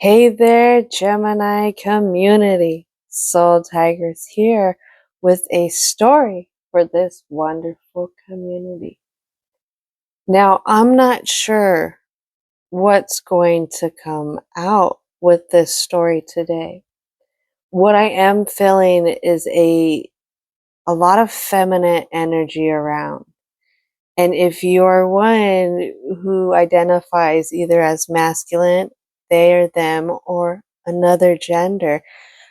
Hey there, Gemini community. Soul Tigers here with a story for this wonderful community. Now, I'm not sure what's going to come out with this story today. What I am feeling is a lot of feminine energy around. And if you're one who identifies either as masculine, they or them, or another gender,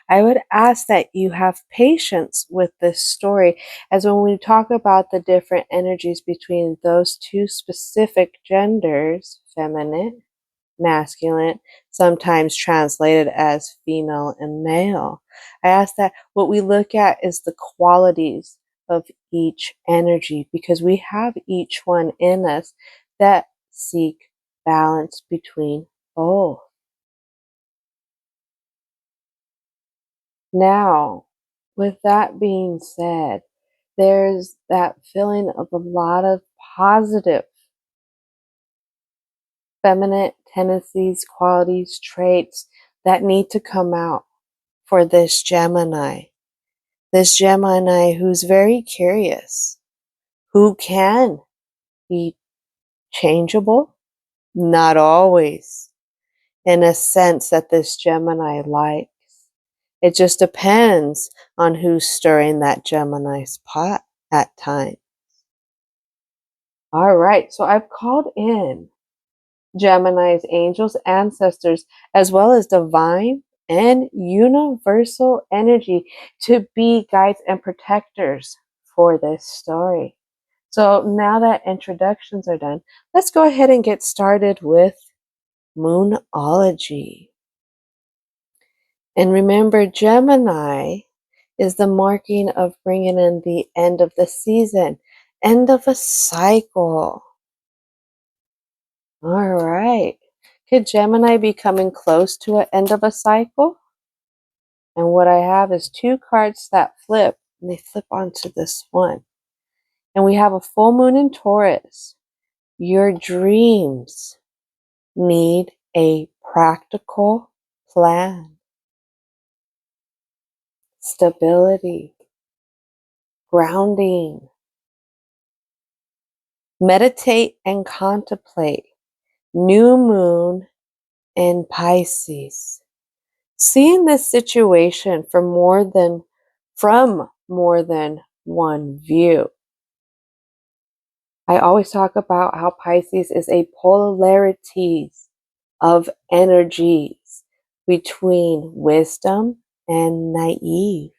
I would ask that you have patience with this story, as when we talk about the different energies between those two specific genders, feminine, masculine, sometimes translated as female and male. I ask that what we look at is the qualities of each energy, because we have each one in us that seek balance between both. Now, with that being said, there's that feeling of a lot of positive feminine tendencies, qualities, traits that need to come out for this Gemini. This Gemini who's very curious, who can be changeable, not always, in a sense that this Gemini likes. It just depends on who's stirring that Gemini's pot at times. All right, so I've called in Gemini's angels, ancestors, as well as divine and universal energy to be guides and protectors for this story. So now that introductions are done, let's go ahead and get started with Moonology. And remember, Gemini is the marking of bringing in the end of the season, end of a cycle. All right. Could Gemini be coming close to an end of a cycle? And what I have is two cards that flip, and they flip onto this one. And we have a full moon in Taurus. Your dreams need a practical plan, stability, grounding. Meditate and contemplate. New moon in Pisces. Seeing this situation from more than one view. I always talk about how Pisces is a polarities of energies between wisdom and naive.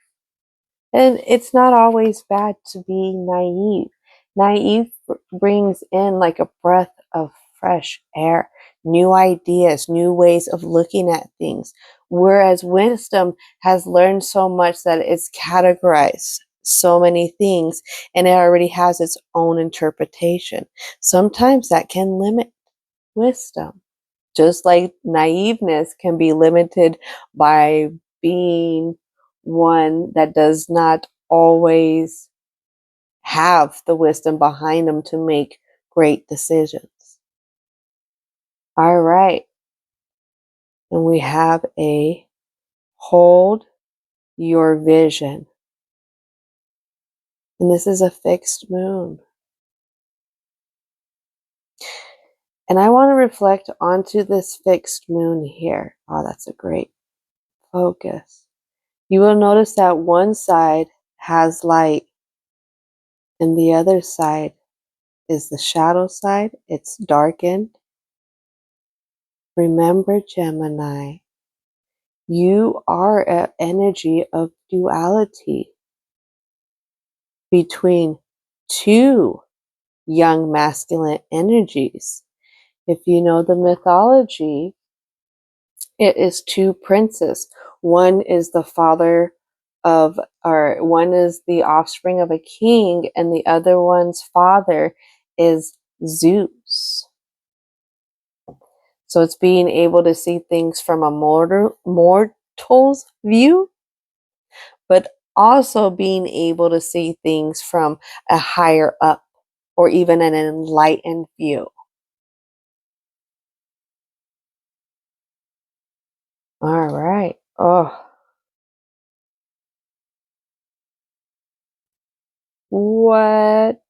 And it's not always bad to be naive. Naive brings in like a breath of fresh air, new ideas, new ways of looking at things. Whereas wisdom has learned so much that it's categorized so many things and it already has its own interpretation. Sometimes that can limit wisdom. Just like naiveness can be limited by being one that does not always have the wisdom behind them to make great decisions. All right. And we have a hold your vision. And this is a fixed moon. And I want to reflect onto this fixed moon here. Oh, that's a great focus. You will notice that one side has light and the other side is the shadow side. It's darkened. Remember, Gemini, you are an energy of duality between two young masculine energies. If you know the mythology, it is two princes. One is the father of, or one is the offspring of a king, and the other one's father is Zeus. So it's being able to see things from a mortal's view, but also being able to see things from a higher up or even an enlightened view. All right. Oh, what?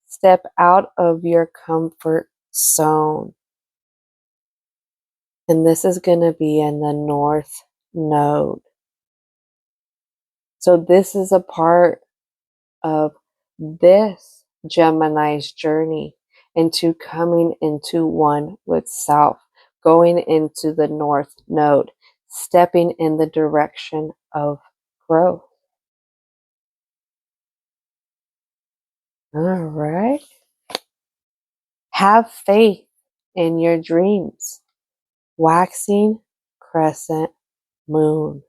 Step out of your comfort zone. And this is going to be in the North Node. So this is a part of this Gemini's journey into coming into one with self, going into the North Node, stepping in the direction of growth. All right. Have faith in your dreams. Waxing crescent moon.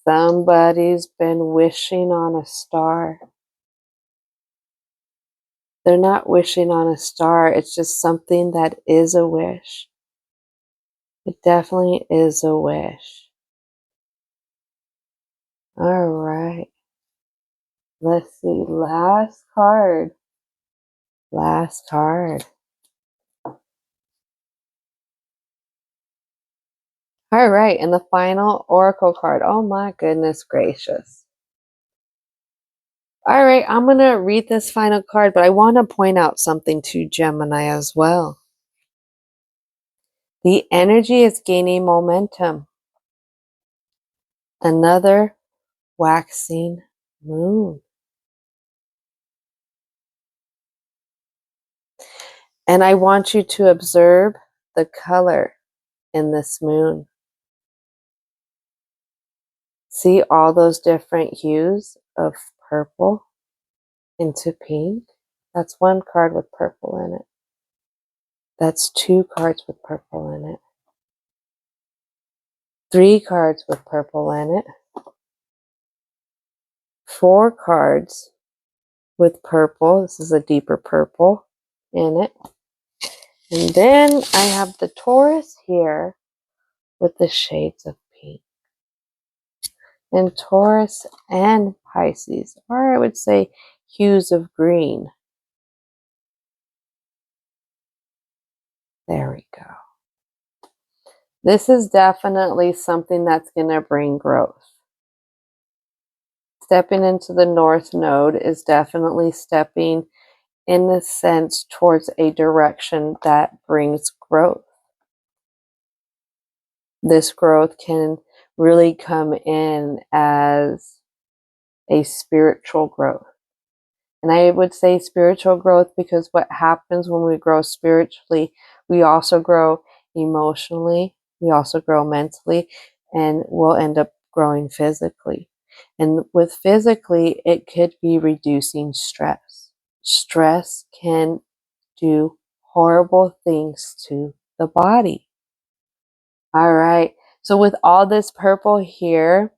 Somebody's been wishing on a star. They're not wishing on a star. It's just something that is a wish. It definitely is a wish. All right. Let's see. Last card. Last card. All right. And the final oracle card. Oh my goodness gracious. All right. I'm going to read this final card, but I want to point out something to Gemini as well. The energy is gaining momentum. Another waxing moon. And I want you to observe the color in this moon. See all those different hues of purple into pink? That's one card with purple in it. That's two cards with purple in it. Three cards with purple in it. Four cards with purple. This is a deeper purple in it. And then I have the Taurus here with the shades of pink. And Taurus and Pisces, or I would say hues of green. There we go. This is definitely something that's going to bring growth. Stepping into the North Node is definitely stepping in a sense towards a direction that brings growth. This growth can really come in as a spiritual growth. And I would say spiritual growth because what happens when we grow spiritually, we also grow emotionally, we also grow mentally, and we'll end up growing physically. And with physically, it could be reducing stress. Stress can do horrible things to the body. All right. So with all this purple here,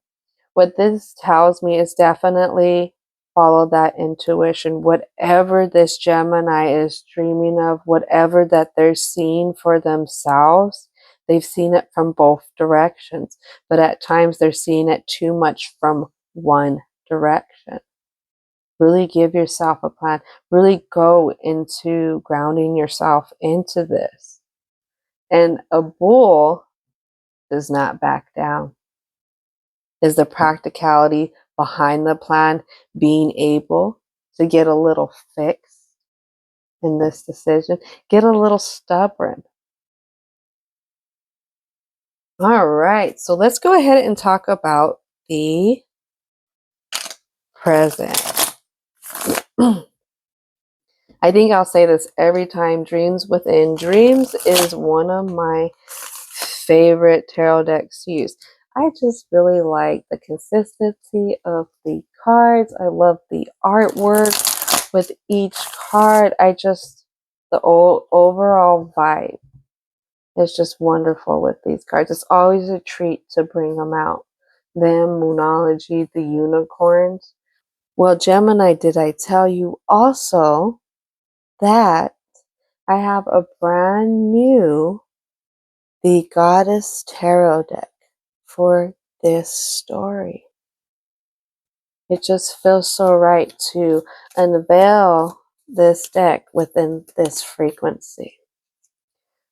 what this tells me is definitely follow that intuition. Whatever this Gemini is dreaming of, whatever that they're seeing for themselves, they've seen it from both directions. But at times they're seeing it too much from one direction. Really give yourself a plan. Really go into grounding yourself into this. And a bull does not back down. Is the practicality behind the plan being able to get a little fixed in this decision, get a little stubborn. All right, so let's go ahead and talk about the present. I think I'll say this every time. Dreams Within Dreams is one of my favorite tarot decks to use. I just really like the consistency of the cards. I love the artwork with each card. The overall vibe is just wonderful with these cards. It's always a treat to bring them out. Them, Moonology, the unicorns. Well, Gemini, did I tell you also that I have a brand new The Goddess Tarot deck for this story? It just feels so right to unveil this deck within this frequency.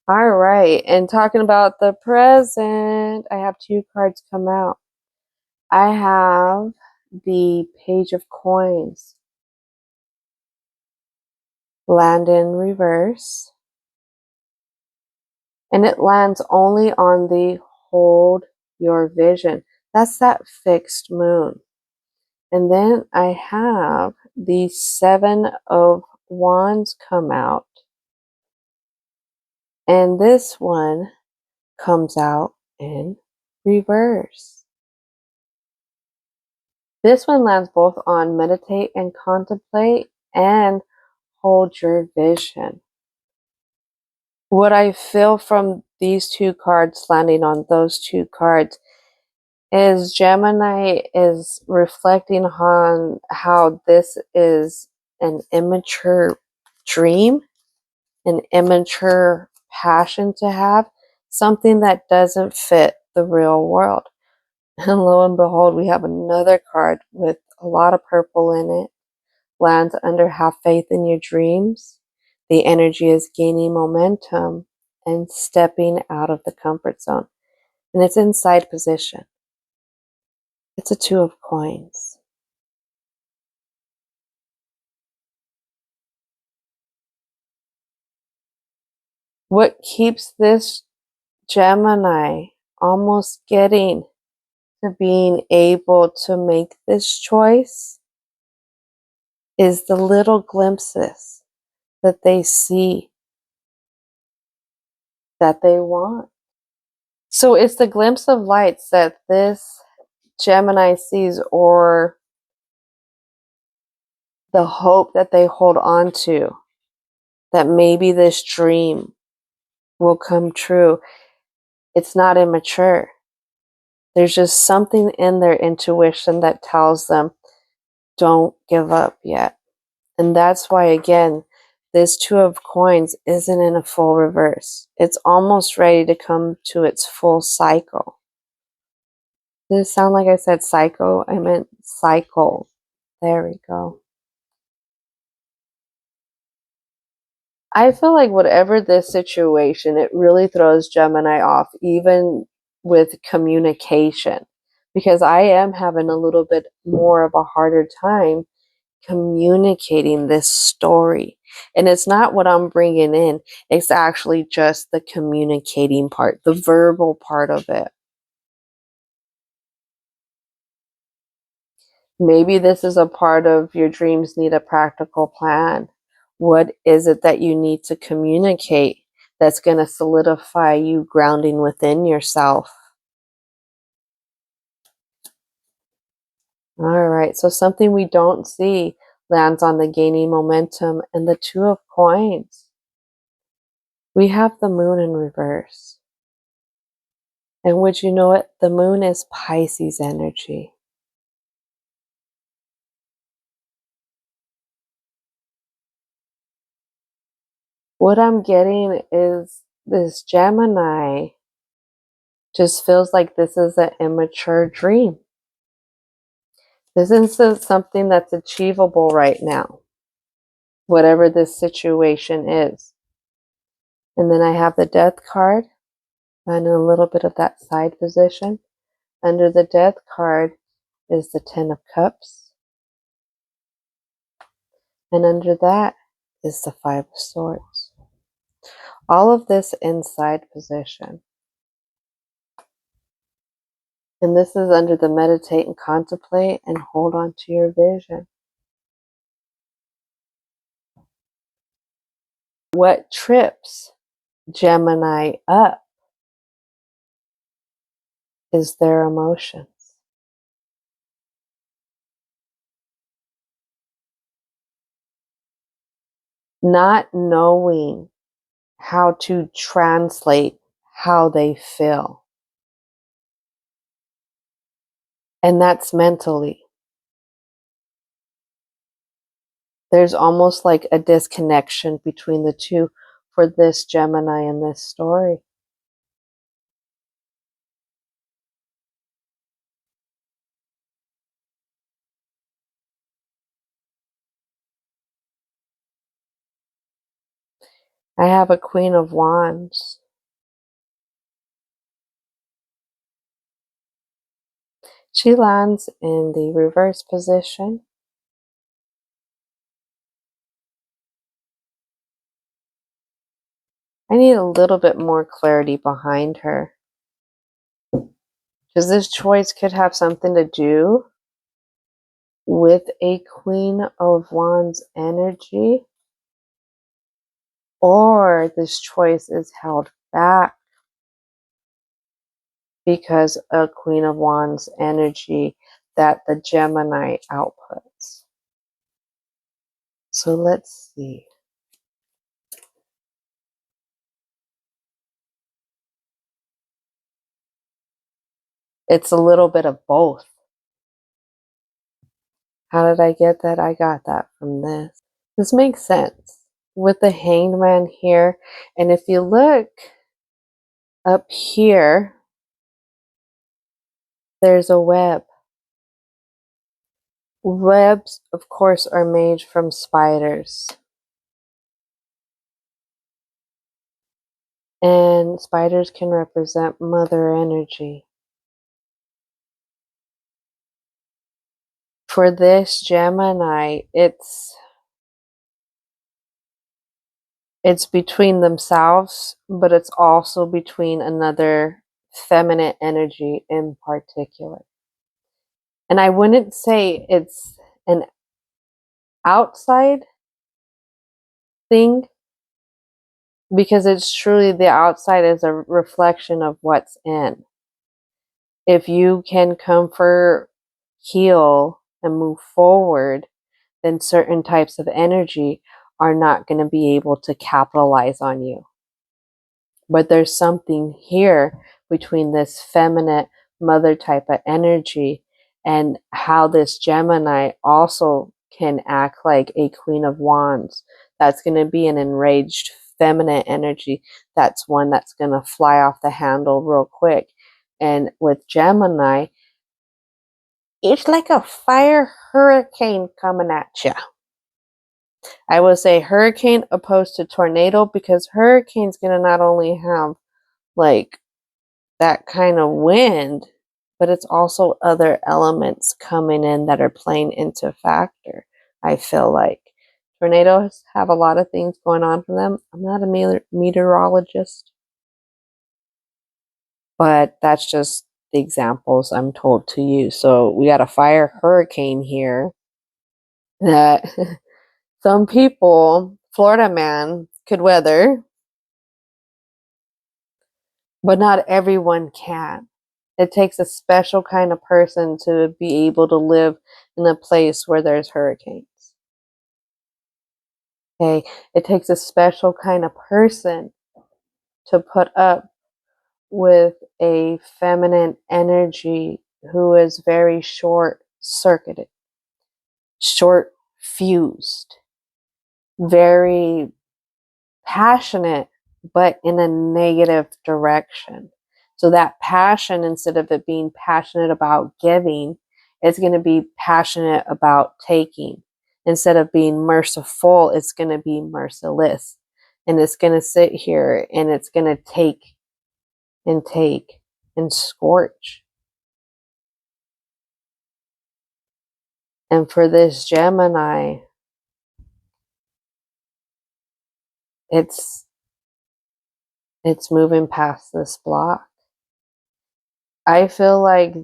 All right, and talking about the present, I have two cards come out. I have the Page of Coins land in reverse, and it lands only on the hold your vision. That's that fixed moon. And then I have the Seven of Wands come out, and this one comes out in reverse. This one lands both on meditate and contemplate and hold your vision. What I feel from these two cards landing on those two cards is Gemini is reflecting on how this is an immature dream, an immature passion to have, something that doesn't fit the real world. And lo and behold, we have another card with a lot of purple in it. Lands under have faith in your dreams. The energy is gaining momentum and stepping out of the comfort zone. And it's in side position. It's a Two of Coins. What keeps this Gemini almost getting to being able to make this choice is the little glimpses that they see that they want. So it's the glimpse of lights that this Gemini sees, or the hope that they hold on to, that maybe this dream will come true. It's not immature. There's just something in their intuition that tells them, don't give up yet. And that's why, again, this Two of Coins isn't in a full reverse. It's almost ready to come to its full cycle. Did it sound like I said psycho? I meant cycle. There we go. I feel like whatever this situation, it really throws Gemini off, even with communication, because I am having a little bit more of a harder time communicating this story. And it's not what I'm bringing in, it's actually just the communicating part, the verbal part of it. Maybe this is a part of your dreams need a practical plan. What is it that you need to communicate that's going to solidify you grounding within yourself? All right, so something we don't see lands on the gaining momentum and the Two of Coins. We have the moon in reverse. And would you know it? The moon is Pisces energy. What I'm getting is this Gemini just feels like this is an immature dream. This isn't something that's achievable right now, whatever this situation is. And then I have the Death card and a little bit of that side position. Under the Death card is the Ten of Cups. And under that is the Five of Swords. All of this inside position. And this is under the meditate and contemplate and hold on to your vision. What trips Gemini up is their emotions. Not knowing how to translate how they feel. And that's mentally. There's almost like a disconnection between the two for this Gemini in this story. I have a Queen of Wands. She lands in the reverse position. I need a little bit more clarity behind her, because this choice could have something to do with a Queen of Wands energy, or this choice is held back because of Queen of Wands energy that the Gemini outputs. So let's see. It's a little bit of both. How did I get that? I got that from this. This makes sense with the Hanged Man here. And if you look up here, there's a web. Webs, of course, are made from spiders. And spiders can represent mother energy. For this Gemini, it's between themselves, but it's also between another feminine energy in particular. And I wouldn't say it's an outside thing, because it's truly the outside is a reflection of what's in. If you can comfort, heal, and move forward, then certain types of energy are not going to be able to capitalize on you. But there's something here between this feminine mother type of energy and how this Gemini also can act like a Queen of Wands. That's going to be an enraged feminine energy. That's one that's going to fly off the handle real quick. And with Gemini, it's like a fire hurricane coming at you. I would say hurricane opposed to tornado, because hurricane's going to not only have like that kind of wind, but it's also other elements coming in that are playing into factor. I feel like tornadoes have a lot of things going on for them. I'm not a meteorologist, but that's just the examples I'm told to use. So we got a fire hurricane here that some people, Florida man, could weather, but not everyone can. It takes a special kind of person to be able to live in a place where there's hurricanes. Okay, it takes a special kind of person to put up with a feminine energy who is very short circuited, short fused, very passionate, but in a negative direction. So that passion, instead of it being passionate about giving, it's going to be passionate about taking. Instead of being merciful, it's going to be merciless. And it's going to sit here and it's going to take and scorch. And for this Gemini, it's moving past this block. I feel like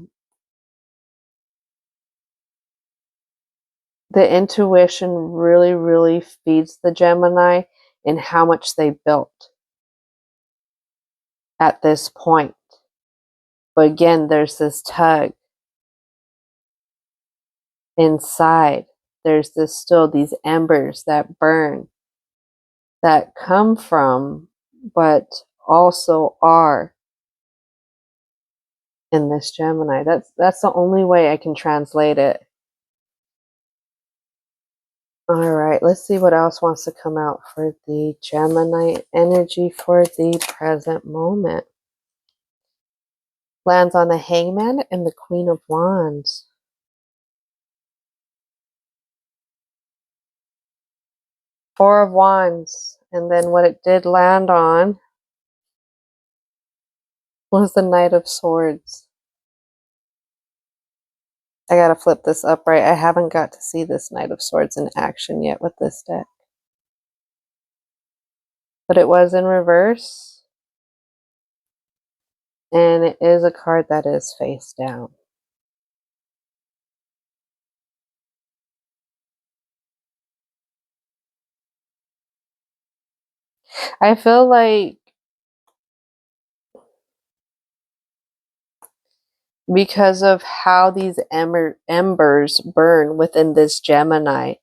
the intuition really, really feeds the Gemini in how much they built at this point. But again, there's this tug inside. There's these embers that burn, that come from, but also are in this Gemini. That's the only way I can translate it. All right, let's see what else wants to come out for the Gemini energy for the present moment. Lands on the Hangman and the Queen of Wands. Four of Wands. And then what it did land on was the Knight of Swords. I gotta flip this upright. I haven't got to see this Knight of Swords in action yet with this deck. But it was in reverse. And it is a card that is face down. I feel like because of how these embers burn within this Gemini,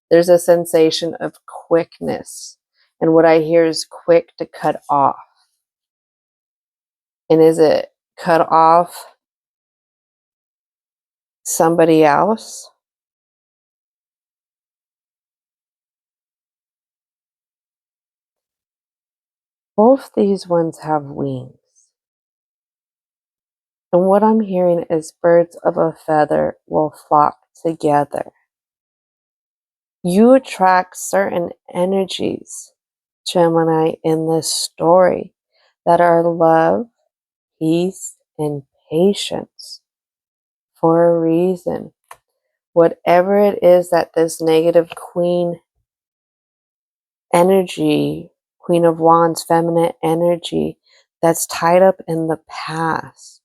there's a sensation of quickness. And what I hear is quick to cut off. And is it cut off somebody else? Both these ones have wings. And what I'm hearing is birds of a feather will flock together. You attract certain energies, Gemini, in this story that are love, peace, and patience for a reason. Whatever it is that this negative queen energy, Queen of Wands, feminine energy, that's tied up in the past,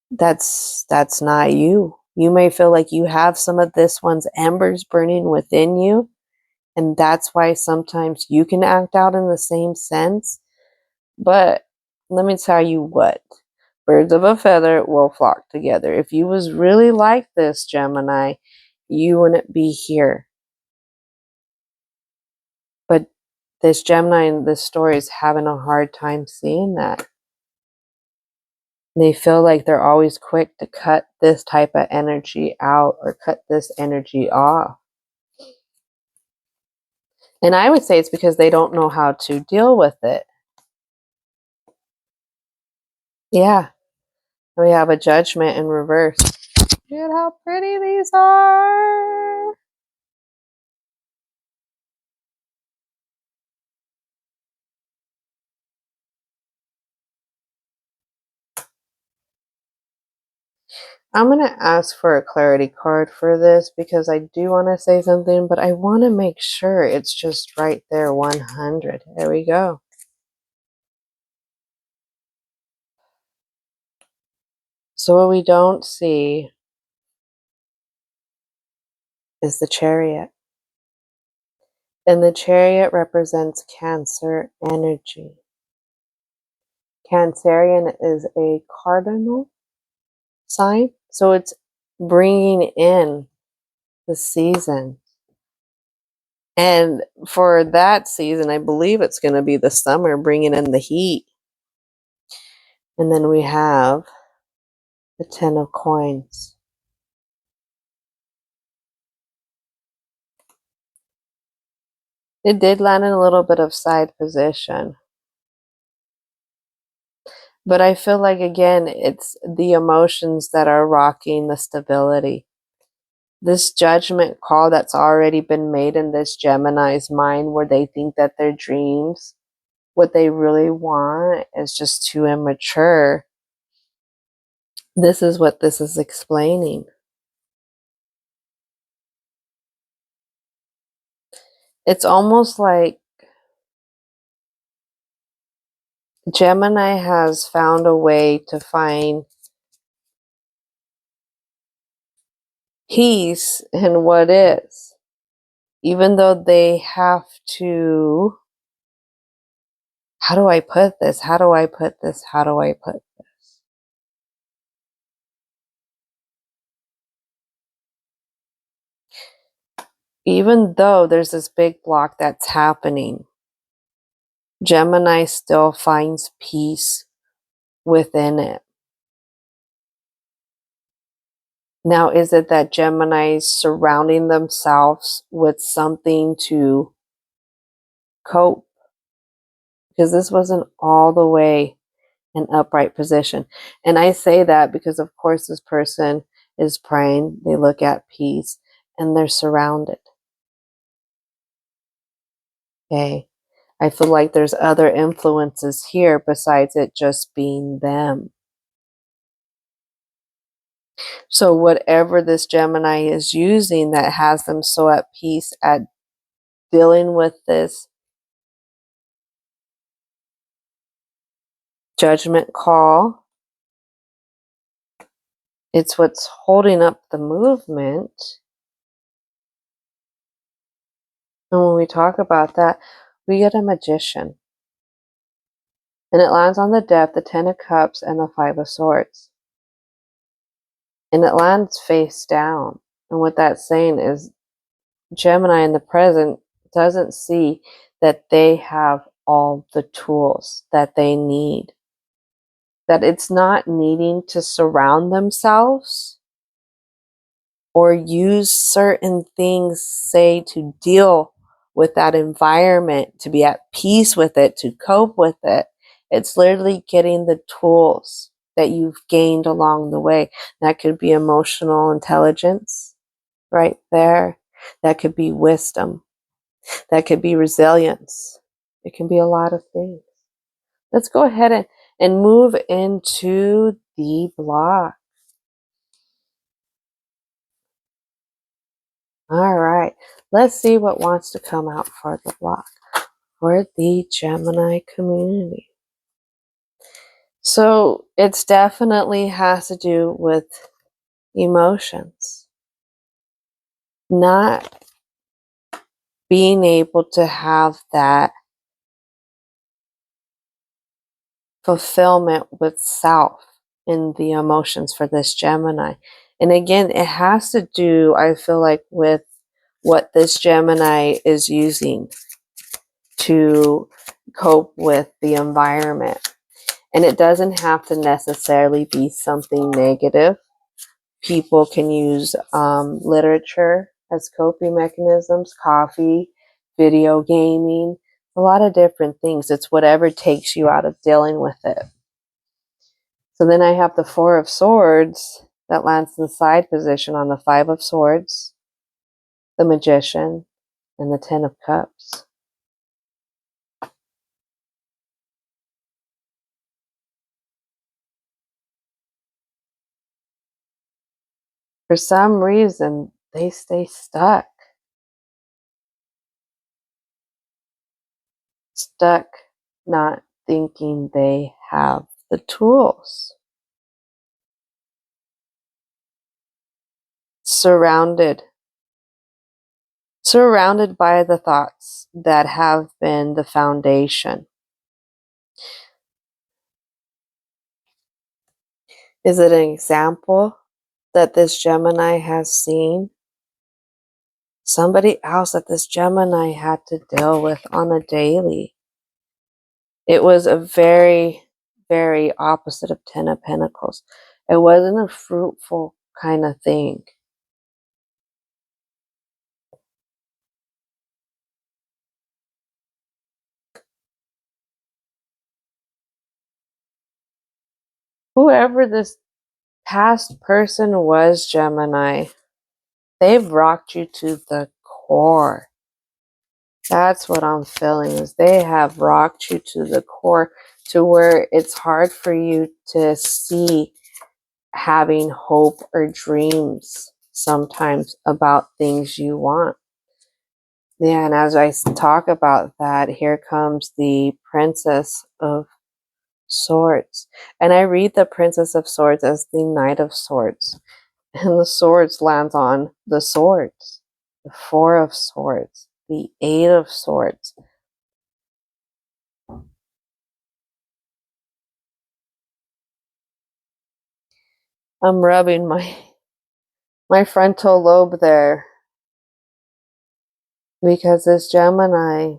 that's not you. You may feel like you have some of this one's embers burning within you, and that's why sometimes you can act out in the same sense. But let me tell you what, birds of a feather will flock together. If you was really like this, Gemini, you wouldn't be here. But this Gemini in this story is having a hard time seeing that. They feel like they're always quick to cut this type of energy out or cut this energy off. And I would say it's because they don't know how to deal with it. Yeah. We have a Judgment in reverse. Look at how pretty these are. I'm going to ask for a clarity card for this because I do want to say something, but I want to make sure it's just right there, 100. There we go. So what we don't see is the Chariot. And the Chariot represents Cancer energy. Cancerian is a cardinal sign, so it's bringing in the season. And for that season, I believe it's going to be the summer, bringing in the heat. And then we have the 10 of Coins. It did land in a little bit of side position. But I feel like, again, it's the emotions that are rocking the stability. This judgment call that's already been made in this Gemini's mind, where they think that their dreams, what they really want, is just too immature. This is what this is explaining. It's almost like Gemini has found a way to find peace in what is, even though they have to, how do I put this? How do I put this? How do I put this? Even though there's this big block that's happening, Gemini still finds peace within it. Now, is it that Gemini's surrounding themselves with something to cope? Because this wasn't all the way an upright position. And I say that because, of course, this person is praying. They look at peace and they're surrounded. Okay. I feel like there's other influences here besides it just being them. So whatever this Gemini is using that has them so at peace at dealing with this judgment call, it's what's holding up the movement. And when we talk about that, we get a Magician. And it lands on the depth, the Ten of Cups, and the Five of Swords. And it lands face down. And what that's saying is Gemini in the present doesn't see that they have all the tools that they need. That it's not needing to surround themselves or use certain things, say, to deal with that environment, to be at peace with it, to cope with it. It's literally getting the tools that you've gained along the way. That could be emotional intelligence right there. That could be wisdom. That could be resilience. It can be a lot of things. Let's go ahead and move into the block. All right, let's see what wants to come out for the block for the Gemini community. So it's definitely has to do with emotions, not being able to have that fulfillment with self in the emotions for this Gemini. And again, it has to do, I feel like, with what this Gemini is using to cope with the environment. And it doesn't have to necessarily be something negative. People can use literature as coping mechanisms, coffee, video gaming, a lot of different things. It's whatever takes you out of dealing with it. So then I have the Four of Swords that lands in the side position on the Five of Swords, the Magician, and the Ten of Cups. For some reason, they stay stuck. Stuck, not thinking they have the tools. Surrounded by the thoughts that have been the foundation. Is it an example that this Gemini has seen? Somebody else that this Gemini had to deal with on a daily. It was a very, very opposite of Ten of Pentacles. It wasn't a fruitful kind of thing. Whoever this past person was, Gemini, they've rocked you to the core. That's what I'm feeling, is they have rocked you to the core to where it's hard for you to see having hope or dreams sometimes about things you want. Yeah, and as I talk about that, here comes the Princess of Swords. And I read the Princess of Swords as the Knight of Swords. And the swords lands on the swords. The Four of Swords. The Eight of Swords. I'm rubbing my frontal lobe there because this Gemini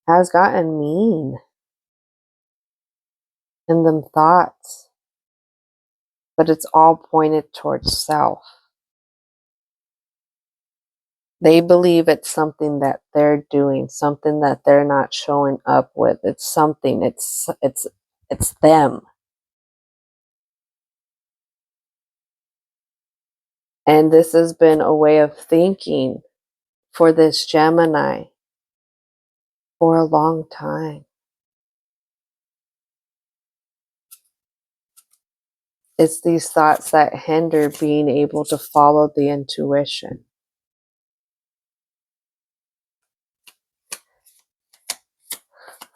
has gotten mean in them thoughts, but it's all pointed towards self. They believe it's something that they're doing, something that they're not showing up with. It's something, it's them. And this has been a way of thinking for this Gemini for a long time. It's these thoughts that hinder being able to follow the intuition.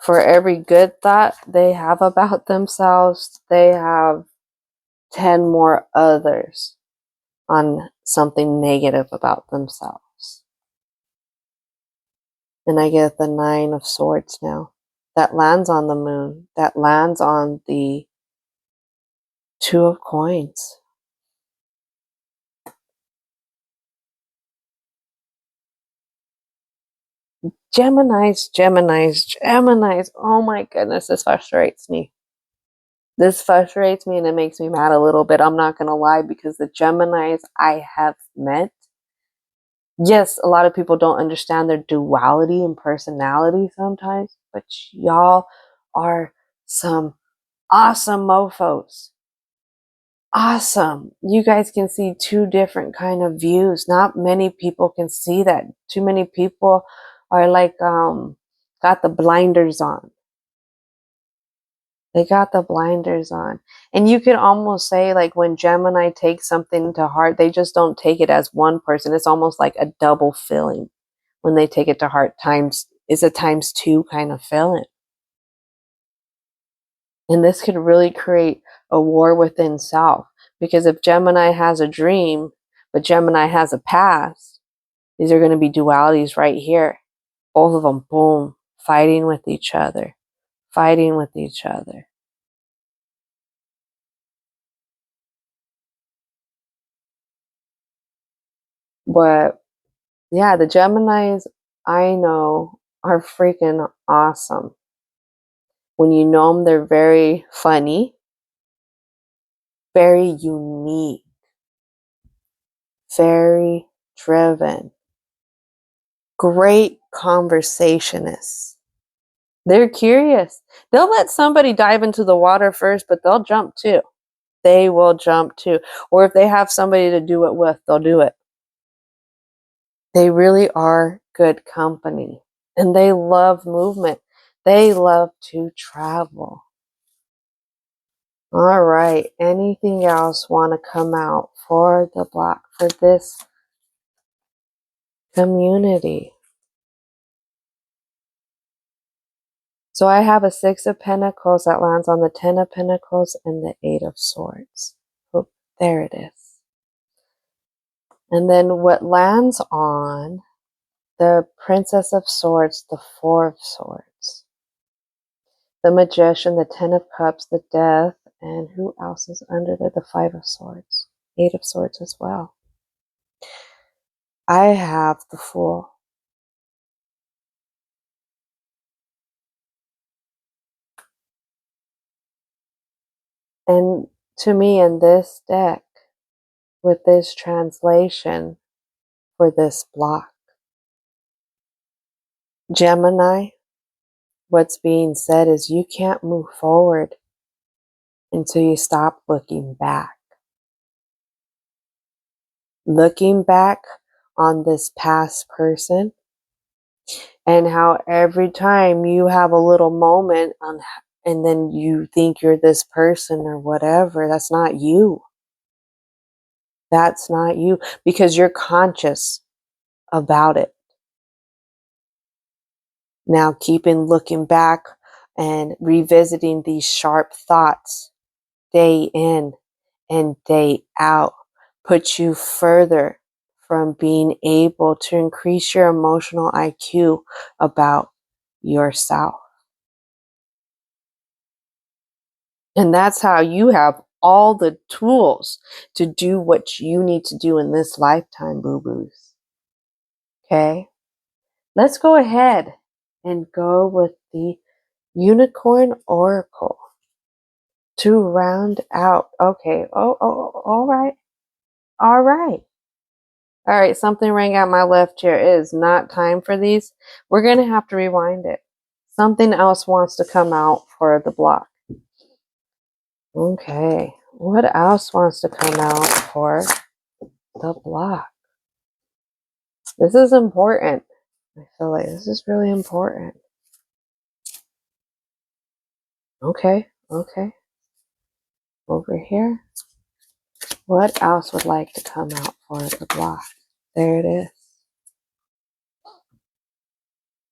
For every good thought they have about themselves, they have 10 more others on something negative about themselves. And I get the 9 of Swords now. That lands on the Moon. That lands on the 2 of Coins. Geminis. Oh my goodness, this frustrates me. This frustrates me and it makes me mad a little bit. I'm not going to lie, because the Geminis I have met, yes, a lot of people don't understand their duality and personality sometimes, but y'all are some awesome mofos. Awesome. You guys can see 2 different kind of views. Not many people can see that. Too many people are like, got the blinders on. They got the blinders on. And you could almost say, like, when Gemini takes something to heart, they just don't take it as one person. It's almost like a double feeling when they take it to heart. It's a times 2 kind of feeling. And this could really create a war within self. Because if Gemini has a dream, but Gemini has a past, these are going to be dualities right here. Both of them, boom, fighting with each other. Fighting with each other. But yeah, the Geminis I know are freaking awesome. When you know them, they're very funny, very unique, very driven, great conversationists. They're curious. They'll let somebody dive into the water first, but they'll jump too. They will jump too. Or if they have somebody to do it with, they'll do it. They really are good company. And they love movement. They love to travel. All right. Anything else want to come out for the block for this community? So I have a 6 of Pentacles that lands on the 10 of Pentacles and the 8 of Swords. Oh, there it is. And then what lands on the Princess of Swords, the 4 of Swords, the Magician, the 10 of Cups, the Death, and who else is under there? The 5 of Swords, 8 of Swords as well. I have the Fool. And to me, in this deck, with this translation for this block, Gemini, what's being said is you can't move forward until you stop looking back. Looking back on this past person, and how every time you have a little moment and then you think you're this person or whatever, that's not you. That's not you, because you're conscious about it. Now, looking back and revisiting these sharp thoughts day in and day out puts you further from being able to increase your emotional IQ about yourself. And that's how you have all the tools to do what you need to do in this lifetime, boo-boos. Okay? Let's go ahead and go with the Unicorn Oracle to round out. Okay. All right. All right. All right. Something rang out my left ear. It is not time for these. We're going to have to rewind it. Something else wants to come out for the block. Okay. What else wants to come out for the block? This is important. I feel like this is really important. Okay, okay. Over here. What else would like to come out for the block? There it is.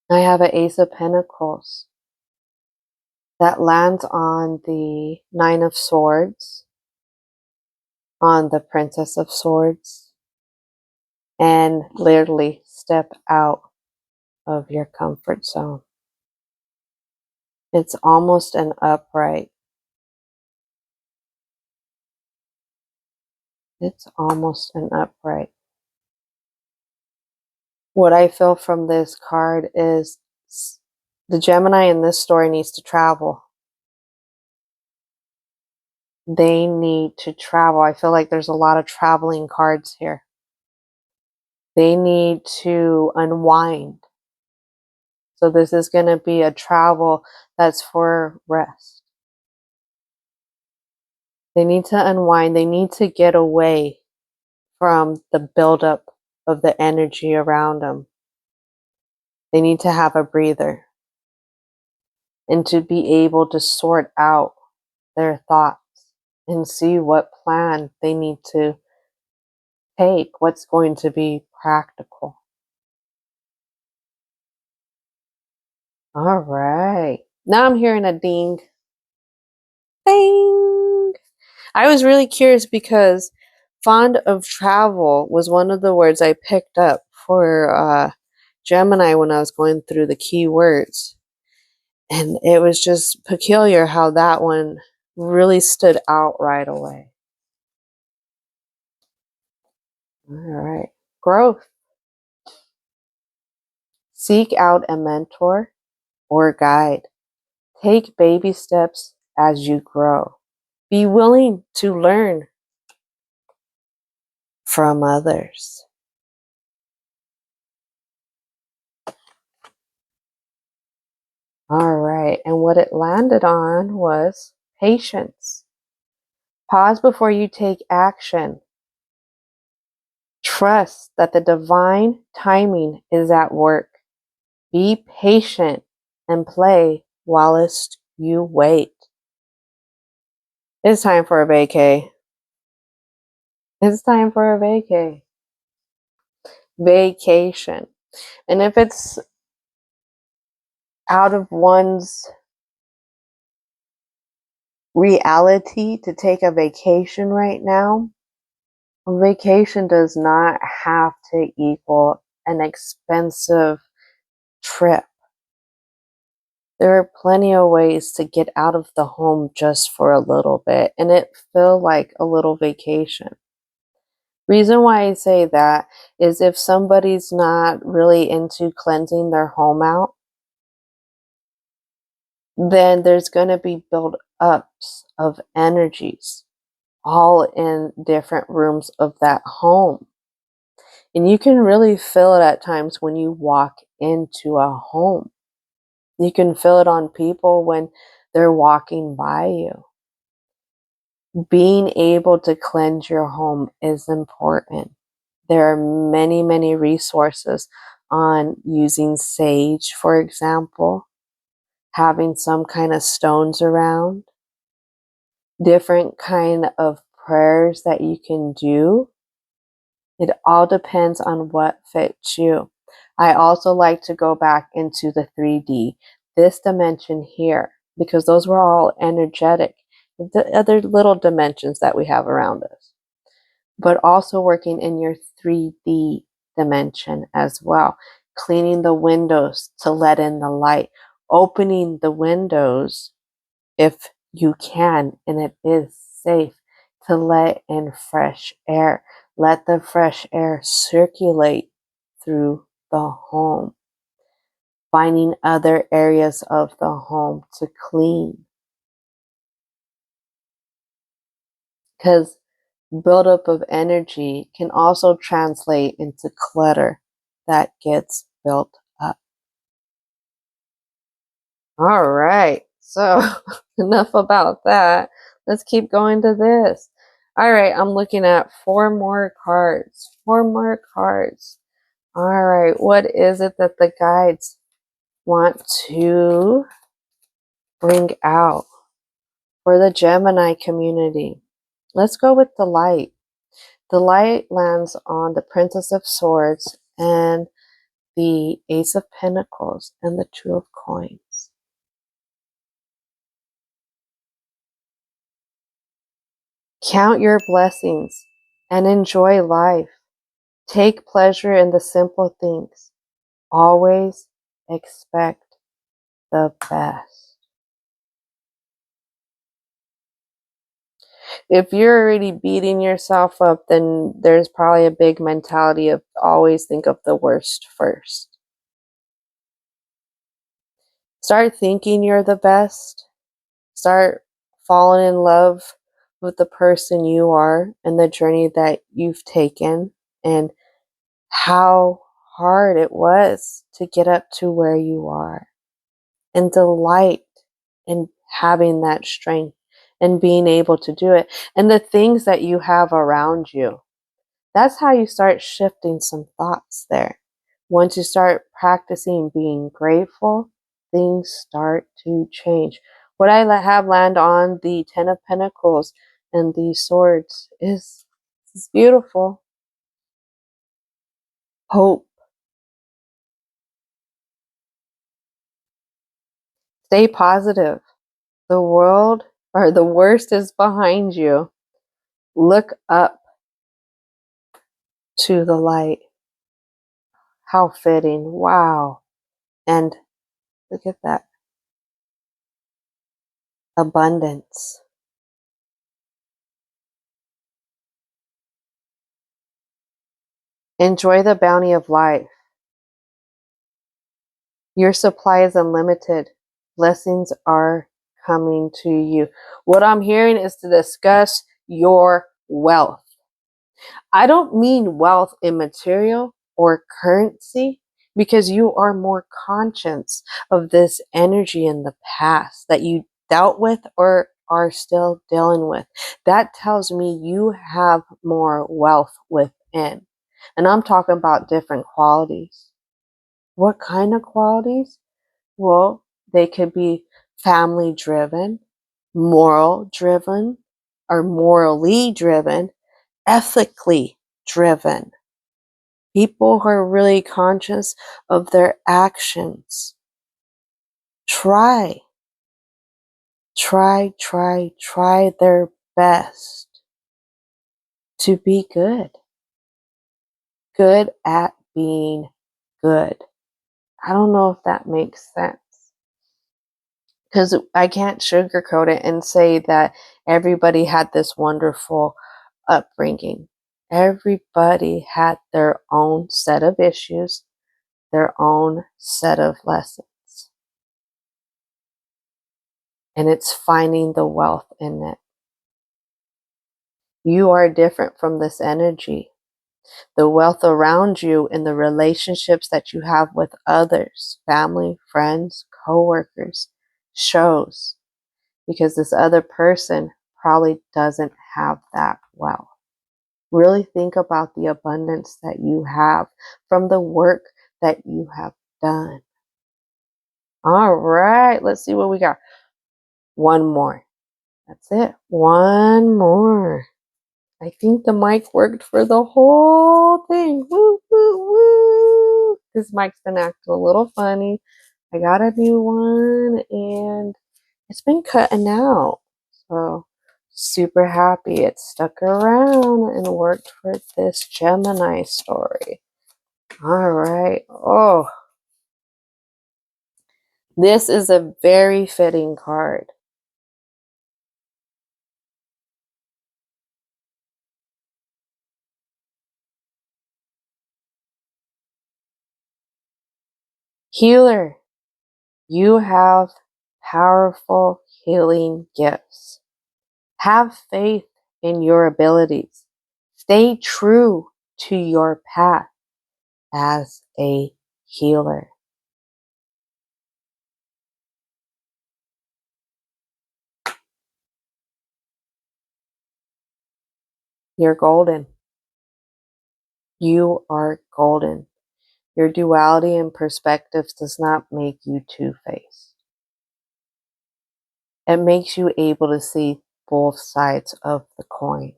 I have an Ace of Pentacles that lands on the Nine of Swords, on the Princess of Swords, and literally step out of your comfort zone. It's almost an upright. It's almost an upright. What I feel from this card is the Gemini in this story needs to travel. They need to travel. I feel like there's a lot of traveling cards here. They need to unwind. So this is going to be a travel that's for rest. They need to unwind. They need to get away from the buildup of the energy around them. They need to have a breather and to be able to sort out their thoughts and see what plan they need to take, what's going to be practical. All right. Now I'm hearing a ding. Ding. I was really curious because fond of travel was one of the words I picked up for Gemini when I was going through the keywords. And it was just peculiar how that one really stood out right away. All right. Growth. Seek out a mentor or guide. Take baby steps as you grow. Be willing to learn from others. All right. And what it landed on was patience. Pause before you take action. Trust that the divine timing is at work. Be patient and play whilst you wait. It's time for a vacay. It's time for a vacay. Vacation. And if it's out of one's reality to take a vacation right now, a vacation does not have to equal an expensive trip. There are plenty of ways to get out of the home just for a little bit and it feel like a little vacation. Reason why I say that is if somebody's not really into cleansing their home out, then there's going to be build-ups of energies all in different rooms of that home. And you can really feel it at times when you walk into a home. You can feel it on people when they're walking by you. Being able to cleanse your home is important. There are many, many resources on using sage, for example, having some kind of stones around, different kind of prayers that you can do. It all depends on what fits you. I also like to go back into the 3D, this dimension here, because those were all energetic, the other little dimensions that we have around us, but also working in your 3D dimension as well, cleaning the windows to let in the light, opening the windows if you can, and it is safe to let in fresh air. Let the fresh air circulate through the home. Finding other areas of the home to clean. Because buildup of energy can also translate into clutter that gets built up. All right, so enough about that. Let's keep going to this. All right, I'm looking at 4 more cards. 4 more cards. All right, what is it that the guides want to bring out? For the Gemini community, let's go with the light. The light lands on the Princess of Swords and the Ace of Pentacles and the Two of Coins. Count your blessings and enjoy life. Take pleasure in the simple things. Always expect the best. If you're already beating yourself up, then there's probably a big mentality of always think of the worst first. Start thinking you're the best. Start falling in love with the person you are and the journey that you've taken and how hard it was to get up to where you are, and delight in having that strength and being able to do it, and the things that you have around you. That's how you start shifting some thoughts there. Once you start practicing being grateful, things start to change. What I have land on the Ten of Pentacles and the Swords is beautiful. Hope. Stay positive. The world, or the worst, is behind you. Look up to the light. How fitting. Wow. And look at that. Abundance. Enjoy the bounty of life. Your supply is unlimited. Blessings are coming to you. What I'm hearing is to discuss your wealth. I don't mean wealth in material or currency, because you are more conscious of this energy in the past that you dealt with or are still dealing with. That tells me you have more wealth within. And I'm talking about different qualities. What kind of qualities? Well, they could be family driven, moral driven, or morally driven, ethically driven. People who are really conscious of their actions. Try their best to be good. Good at being good. I don't know if that makes sense, because I can't sugarcoat it and say that everybody had this wonderful upbringing. Everybody had their own set of issues, their own set of lessons. And it's finding the wealth in it. You are different from this energy. The wealth around you and the relationships that you have with others, family, friends, co-workers, shows, because this other person probably doesn't have that wealth. Really think about the abundance that you have from the work that you have done. All right, let's see what we got. One more. That's it. One more. I think the mic worked for the whole thing. Woo, woo, woo. This mic's been acting a little funny. I got a new one and it's been cutting out. So super happy it stuck around and worked for this Gemini story. All right. Oh, this is a very fitting card. Healer, you have powerful healing gifts. Have faith in your abilities. Stay true to your path as a healer. You're golden. You are golden. Your duality and perspectives does not make you two-faced. It makes you able to see both sides of the coin.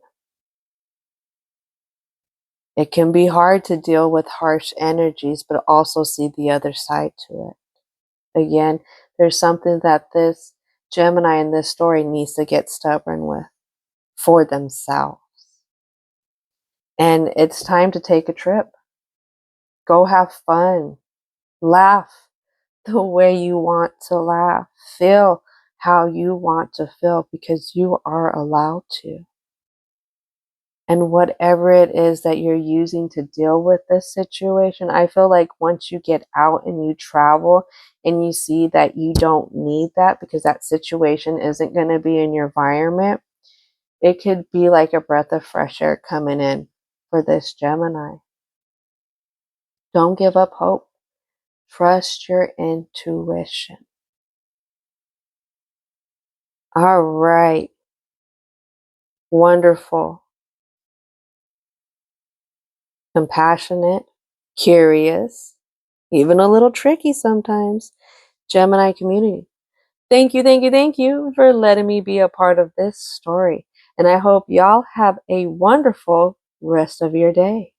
It can be hard to deal with harsh energies, but also see the other side to it. Again, there's something that this Gemini in this story needs to get stubborn with for themselves. And it's time to take a trip. Go have fun. Laugh the way you want to laugh. Feel how you want to feel because you are allowed to. And whatever it is that you're using to deal with this situation, I feel like once you get out and you travel and you see that you don't need that because that situation isn't going to be in your environment, it could be like a breath of fresh air coming in for this Gemini. Don't give up hope. Trust your intuition. All right. Wonderful. Compassionate, curious, even a little tricky sometimes. Gemini community. Thank you for letting me be a part of this story. And I hope y'all have a wonderful rest of your day.